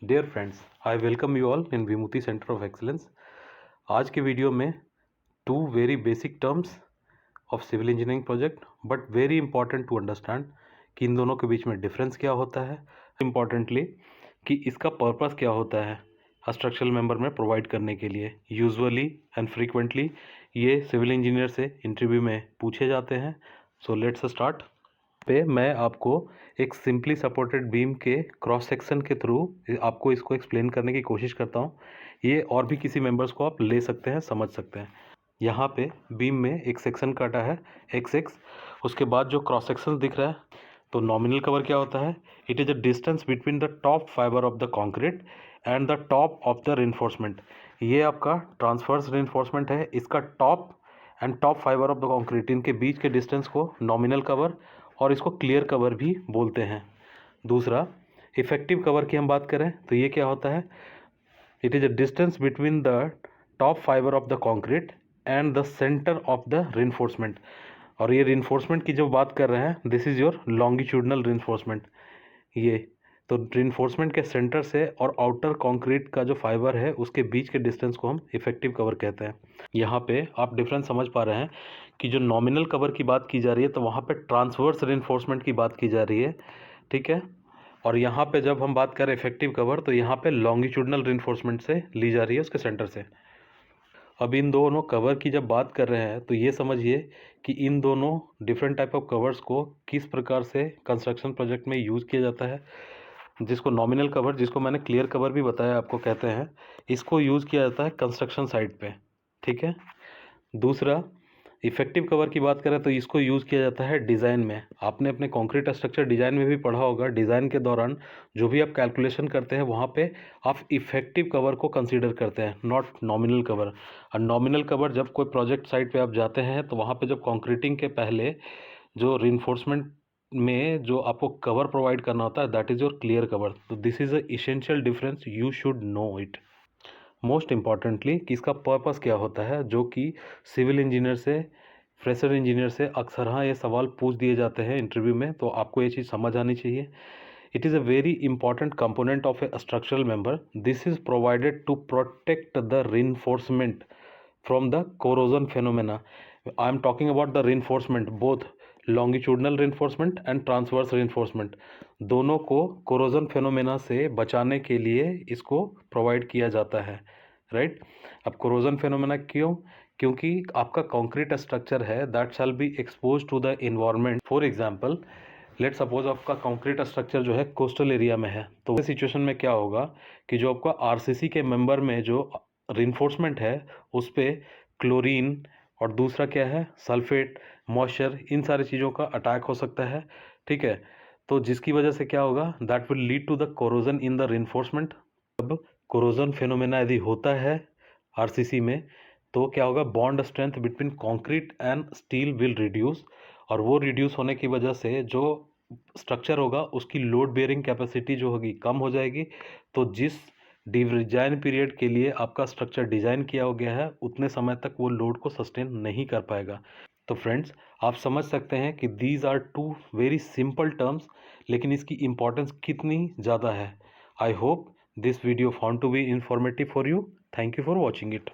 Dear friends, I welcome you all in Vimuti centre of excellence. आज के video में two very basic terms of civil engineering project, but very important to understand कि इन दोनों के बीच में डिफरेंस क्या होता है, इम्पॉर्टेंटली कि इसका पर्पस क्या होता है स्ट्रक्चरल मेंबर में प्रोवाइड करने के लिए। यूजुअली एंड फ्रीक्वेंटली ये सिविल इंजीनियर से इंटरव्यू में पूछे जाते हैं। So let's start. पे मैं आपको एक सिंपली सपोर्टेड बीम के क्रॉस सेक्शन के थ्रू आपको इसको एक्सप्लेन करने की कोशिश करता हूँ। ये और भी किसी मेंबर्स को आप ले सकते हैं, समझ सकते हैं। यहाँ पे बीम में एक सेक्शन काटा है एक्स एक्स, उसके बाद जो क्रॉस सेक्शन दिख रहा है, तो नॉमिनल कवर क्या होता है? It is a distance between the top fibre of the concrete and the top of the reinforcement. ये आपका ट्रांसवर्स रिइंफोर्समेंट है, इसका top and top fibre of the concrete, इनके बीच के डिस्टेंस को नॉमिनल कवर और इसको क्लियर कवर भी बोलते हैं। दूसरा, इफेक्टिव कवर की हम बात करें तो ये क्या होता है? It is a distance between the top fibre of the concrete and the centre of the reinforcement. और ये रिइंफोर्समेंट की जब बात कर रहे हैं, this is your longitudinal reinforcement. ये तो रिइंफोर्समेंट के सेंटर से और आउटर कंक्रीट का जो फाइबर है उसके बीच के डिस्टेंस को हम इफेक्टिव कवर कहते हैं। यहाँ पे आप डिफरेंस समझ पा रहे हैं कि जो नॉमिनल कवर की बात की जा रही है तो वहाँ पे ट्रांसवर्स रिइंफोर्समेंट की बात की जा रही है, ठीक है। और यहाँ पे जब हम बात करें इफेक्टिव कवर तो यहाँ पे लॉन्गिट्यूडनल रिइंफोर्समेंट से ली जा रही है, उसके सेंटर से। अब इन दोनों कवर की जब बात कर रहे हैं तो ये समझिए कि इन दोनों डिफरेंट टाइप ऑफ कवर्स को किस प्रकार से कंस्ट्रक्शन प्रोजेक्ट में यूज़ किया जाता है। जिसको नॉमिनल कवर, जिसको मैंने क्लियर कवर भी बताया आपको कहते हैं, इसको यूज़ किया जाता है कंस्ट्रक्शन साइट पे, ठीक है। दूसरा, इफेक्टिव कवर की बात करें तो इसको यूज़ किया जाता है डिज़ाइन में। आपने अपने कंक्रीट स्ट्रक्चर डिज़ाइन में भी पढ़ा होगा, डिज़ाइन के दौरान जो भी आप कैलकुलेशन करते हैं वहाँ पे आप इफेक्टिव कवर को कंसीडर करते हैं, नॉट नॉमिनल कवर। और नॉमिनल कवर जब कोई प्रोजेक्ट साइट पे आप जाते हैं तो वहाँ पे जब कंक्रीटिंग के पहले जो रिइंफोर्समेंट में जो आपको कवर प्रोवाइड करना होता है, that is your clear cover. तो this is a essential difference, you should know it. Most importantly कि इसका पर्पस क्या होता है, जो कि सिविल इंजीनियर से, फ्रेशर इंजीनियर से अक्सर हाँ ये सवाल पूछ दिए जाते हैं इंटरव्यू में, तो आपको ये चीज़ समझ आनी चाहिए। It is a very important component of a structural member. This is provided to protect the reinforcement from the corrosion phenomena. I am talking about the reinforcement, both longitudinal reinforcement and transverse reinforcement। दोनों को corrosion phenomena से बचाने के लिए इसको provide किया जाता है, राइट। अब corrosion phenomena क्यों? क्योंकि आपका कंक्रीट स्ट्रक्चर है that shall be expose to the environment. For example, let suppose आपका कंक्रीट स्ट्रक्चर जो है कोस्टल एरिया में है, तो इस सिचुएशन में क्या होगा कि जो आपका आरसीसी के मेंबर में जो रिइंफोर्समेंट है उस पर क्लोरीन और दूसरा क्या है सल्फेट, मॉइस्चर, इन सारी चीज़ों का अटैक हो सकता है, ठीक है। तो जिसकी वजह से क्या होगा, that will lead to the corrosion in the reinforcement. अब कोरोजन फेनोमेना यदि होता है आरसीसी में तो क्या होगा, bond strength between concrete and steel will reduce, और वो रिड्यूस होने की वजह से जो स्ट्रक्चर होगा उसकी लोड बेयरिंग कैपेसिटी जो होगी कम हो जाएगी। तो जिस डिजाइन पीरियड के लिए आपका स्ट्रक्चर डिज़ाइन किया हो गया है उतने समय तक वो लोड को सस्टेन नहीं कर पाएगा। तो फ्रेंड्स, आप समझ सकते हैं कि these are two very simple terms, लेकिन इसकी इम्पोर्टेंस कितनी ज़्यादा है। I hope this video found to be informative for you. Thank you for watching it.